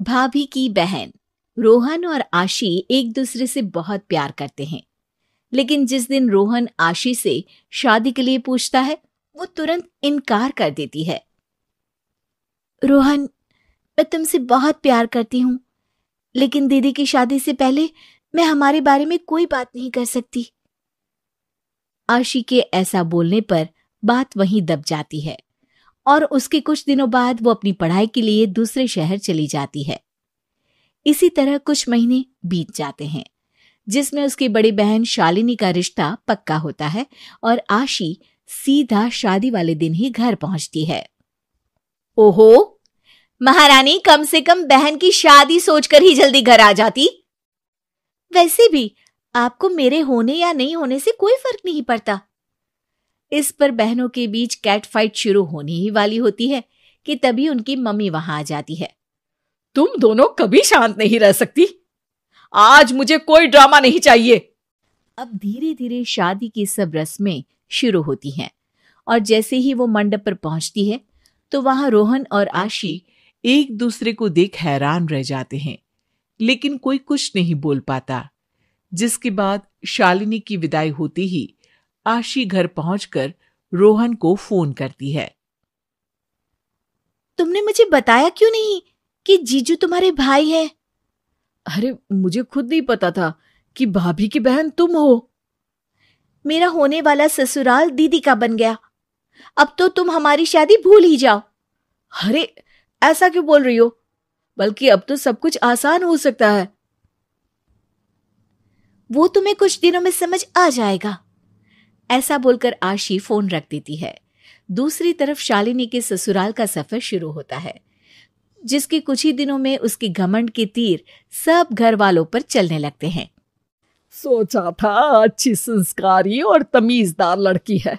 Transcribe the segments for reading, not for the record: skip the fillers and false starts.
भाभी की बहन। रोहन और आशी एक दूसरे से बहुत प्यार करते हैं, लेकिन जिस दिन रोहन आशी से शादी के लिए पूछता है, वो तुरंत इनकार कर देती है। रोहन, मैं तुमसे बहुत प्यार करती हूँ, लेकिन दीदी की शादी से पहले मैं हमारे बारे में कोई बात नहीं कर सकती। आशी के ऐसा बोलने पर बात वहीं दब जाती है और उसके कुछ दिनों बाद वो अपनी पढ़ाई के लिए दूसरे शहर चली जाती है। इसी तरह कुछ महीने बीत जाते हैं, जिसमें उसकी बड़ी बहन शालिनी का रिश्ता पक्का होता है और आशी सीधा शादी वाले दिन ही घर पहुंचती है। ओहो, महारानी कम से कम बहन की शादी सोचकर ही जल्दी घर आ जाती। वैसे भी आपको मेरे होने या नहीं होने से कोई फर्क नहीं पड़ता। इस पर बहनों के बीच कैट फाइट शुरू होने ही वाली होती है कि तभी उनकी मम्मी वहां आ जाती है। तुम दोनों कभी शांत नहीं रह सकती। आज मुझे कोई ड्रामा नहीं चाहिए। अब धीरे धीरे शादी की सब रस्में शुरू होती हैं और जैसे ही वो मंडप पर पहुंचती है तो वहां रोहन और आशी एक दूसरे को देख हैरान रह जाते हैं, लेकिन कोई कुछ नहीं बोल पाता। जिसके बाद शालिनी की विदाई होती ही आशी घर पहुंचकर रोहन को फोन करती है। तुमने मुझे बताया क्यों नहीं कि जीजू तुम्हारे भाई है? अरे मुझे खुद नहीं पता था कि भाभी की बहन तुम हो। मेरा होने वाला ससुराल दीदी का बन गया। अब तो तुम हमारी शादी भूल ही जाओ। अरे ऐसा क्यों बोल रही हो? बल्कि अब तो सब कुछ आसान हो सकता है। वो तुम्हें कुछ दिनों में समझ आ जाएगा। ऐसा बोलकर आशी फोन रख देती है। दूसरी तरफ शालिनी के ससुराल का सफर शुरू होता है, जिसके कुछ ही दिनों में उसके घमंड के तीर सब घर वालों पर चलने लगते हैं। सोचा था अच्छी संस्कारी और तमीजदार लड़की है,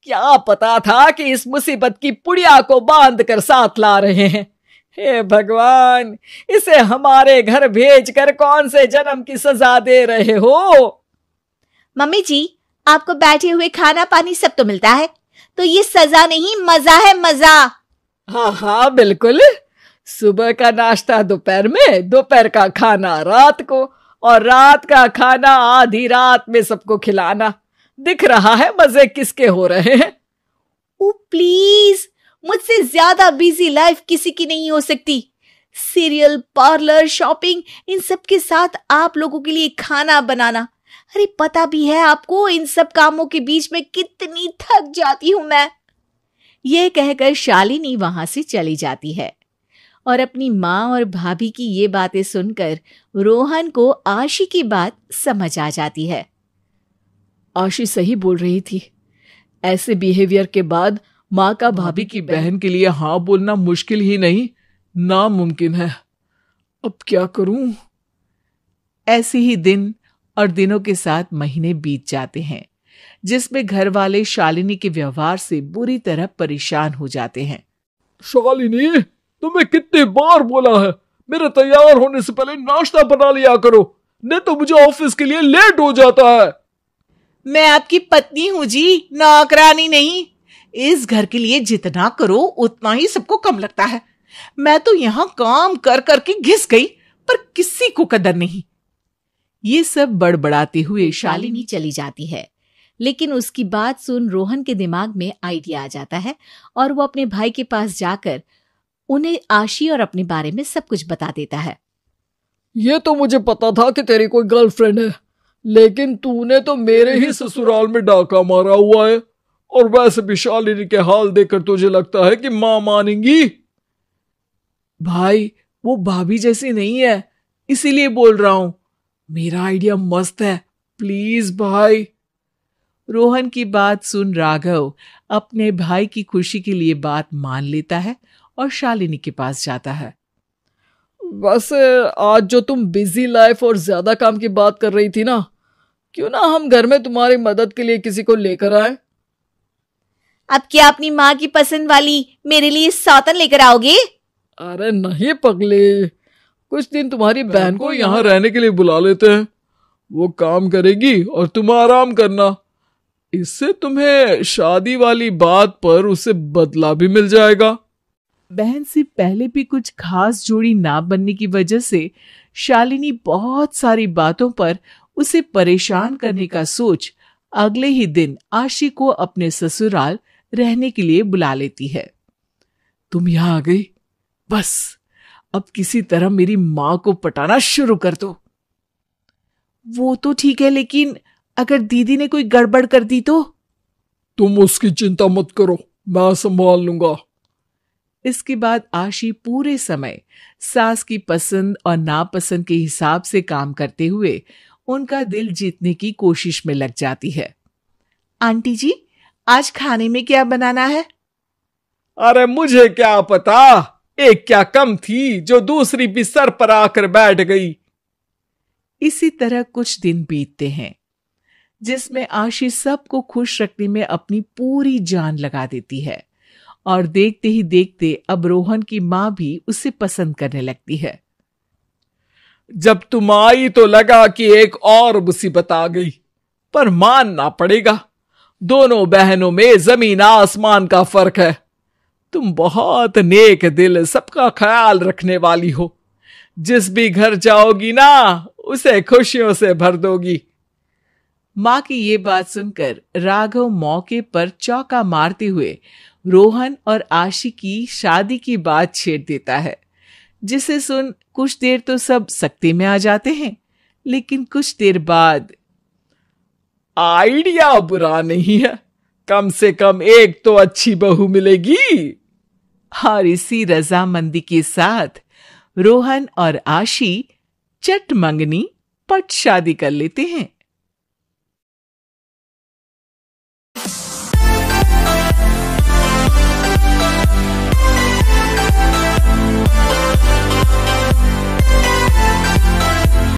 क्या पता था कि इस मुसीबत की पुड़िया को बांध कर साथ ला रहे हैं। हे भगवान, इसे हमारे घर भेजकर कौन से जन्म की सजा दे रहे हो? मम्मी जी, आपको बैठे हुए खाना पानी सब तो मिलता है, तो ये सजा नहीं मजा है, मजा। हाँ हाँ बिल्कुल। सुबह का नाश्ता दोपहर में, दोपहर का खाना रात को और रात का खाना आधी रात में सबको खिलाना। दिख रहा है मजे किसके हो रहे हैं। ओ प्लीज, मुझसे ज्यादा बिजी लाइफ किसी की नहीं हो सकती। सीरियल, पार्लर, शॉपिंग, इन सब के साथ आप लोगों के लिए खाना बनाना। अरे पता भी है आपको इन सब कामों के बीच में कितनी थक जाती हूं मैं। यह कहकर शालिनी वहां से चली जाती है और अपनी माँ और भाभी की ये बातें सुनकर रोहन को आशी की बात समझ आ जाती है। आशी सही बोल रही थी। ऐसे बिहेवियर के बाद माँ का भाभी की बहन के लिए हाँ बोलना मुश्किल ही नहीं, नामुमकिन है। अब क्या करूं? ऐसे ही दिन और दिनों के साथ महीने बीत जाते हैं, जिसमें घर वाले शालिनी के व्यवहार से बुरी तरह परेशान हो जाते हैं। शालिनी, तुम्हें कितनी बार बोला है मेरे तैयार होने से पहले नाश्ता बना लिया करो, नहीं तो मुझे ऑफिस के लिए लेट हो जाता है। मैं आपकी पत्नी हूं जी, नौकरानी नहीं। इस घर के लिए जितना करो उतना ही सबको कम लगता है। मैं तो यहां काम कर करके घिस गई, पर किसी को कदर नहीं। ये सब बड़बड़ाते हुए शालिनी चली जाती है, लेकिन उसकी बात सुन रोहन के दिमाग में आइडिया आ जाता है और वो अपने भाई के पास जाकर उन्हें आशी और अपने बारे में सब कुछ बता देता है। ये तो मुझे पता था कि तेरी कोई गर्लफ्रेंड है, लेकिन तूने तो मेरे ही ससुराल में डाका मारा हुआ है। और वैसे भी शालिनी के हाल देखकर तुझे लगता है कि मां मानेंगी? भाई, वो भाभी जैसी नहीं है, इसीलिए बोल रहा हूं। मेरा आइडिया मस्त है, प्लीज भाई। रोहन की बात सुन राघव अपने भाई की खुशी के लिए बात मान लेता है और शालिनी के पास जाता है। वैसे आज जो तुम बिजी लाइफ और ज्यादा काम की बात कर रही थी ना, क्यों ना हम घर में तुम्हारी मदद के लिए किसी को लेकर आए? अब क्या अपनी माँ की पसंद वाली मेरे लिए सौतन लेकर आओगे? अरे नहीं पगले, कुछ दिन तुम्हारी बहन को यहाँ रहने के लिए बुला लेते हैं। वो काम करेगी और तुम आराम करना। इससे तुम्हें शादी वाली बात पर उससे बदला भी मिल जाएगा। बहन से पहले भी कुछ खास जोड़ी ना बनने की वजह से शालिनी बहुत सारी बातों पर उसे परेशान करने का सोच अगले ही दिन आशी को अपने ससुराल रहने के लिए बुला लेती है। तुम यहाँ आ गई, बस अब किसी तरह मेरी माँ को पटाना शुरू कर दो। वो तो ठीक है, लेकिन अगर दीदी ने कोई गड़बड़ कर दी तो? तुम उसकी चिंता मत करो, मैं संभाल लूंगा। इसके बाद आशी पूरे समय सास की पसंद और नापसंद के हिसाब से काम करते हुए उनका दिल जीतने की कोशिश में लग जाती है। आंटी जी, आज खाने में क्या बनाना है? अरे मुझे क्या पता, एक क्या कम थी जो दूसरी भी सर पर आकर बैठ गई। इसी तरह कुछ दिन बीतते हैं जिसमें आशी सबको खुश रखने में अपनी पूरी जान लगा देती है और देखते ही देखते अब रोहन की मां भी उसे पसंद करने लगती है। जब तुम आई तो लगा कि एक और मुसीबत आ गई, पर मानना पड़ेगा दोनों बहनों में जमीन आसमान का फर्क है। तुम बहुत नेक दिल, सबका ख्याल रखने वाली हो। जिस भी घर जाओगी ना उसे खुशियों से भर दोगी। मां की ये बात सुनकर राघव मौके पर चौका मारते हुए रोहन और आशी की शादी की बात छेड़ देता है, जिसे सुन कुछ देर तो सब सकते में आ जाते हैं, लेकिन कुछ देर बाद आइडिया बुरा नहीं है, कम से कम एक तो अच्छी बहू मिलेगी। और इसी रजामंदी के साथ रोहन और आशी चट मंगनी पट शादी कर लेते हैं।